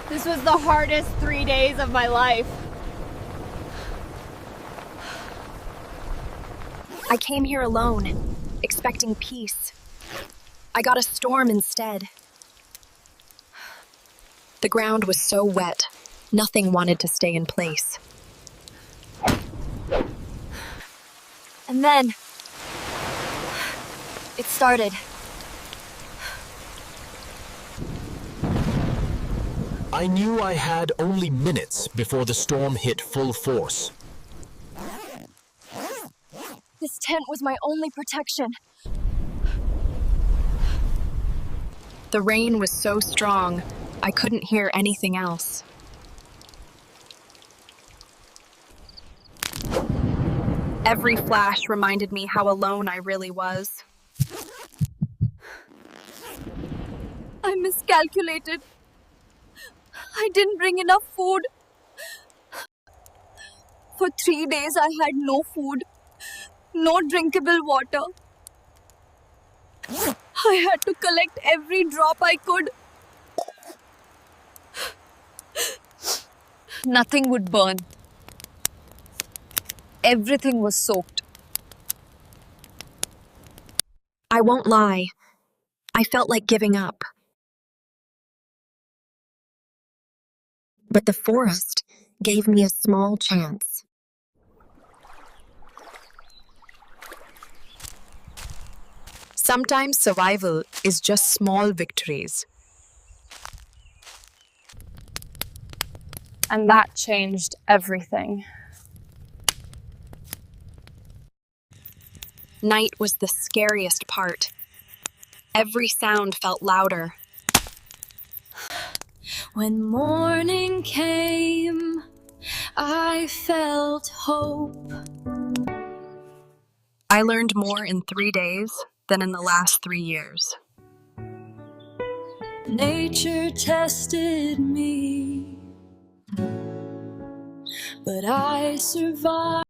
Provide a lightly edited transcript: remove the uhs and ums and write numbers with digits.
This was the hardest 3 days of my life. I came here alone, expecting peace. I got a storm instead. The ground was so wet, nothing wanted to stay in place. And then, it started. I knew I had only minutes before the storm hit full force. This tent was my only protection. The rain was so strong, I couldn't hear anything else. Every flash reminded me how alone I really was. I miscalculated. I didn't bring enough food. For 3 days I had no food, no drinkable water. I had to collect every drop I could. Nothing would burn. Everything was soaked. I won't lie. I felt like giving up. But the forest gave me a small chance. Sometimes survival is just small victories. And that changed everything. Night was the scariest part. Every sound felt louder. When morning came, I felt hope. I learned more in 3 days than in the last 3 years. Nature tested me, but I survived.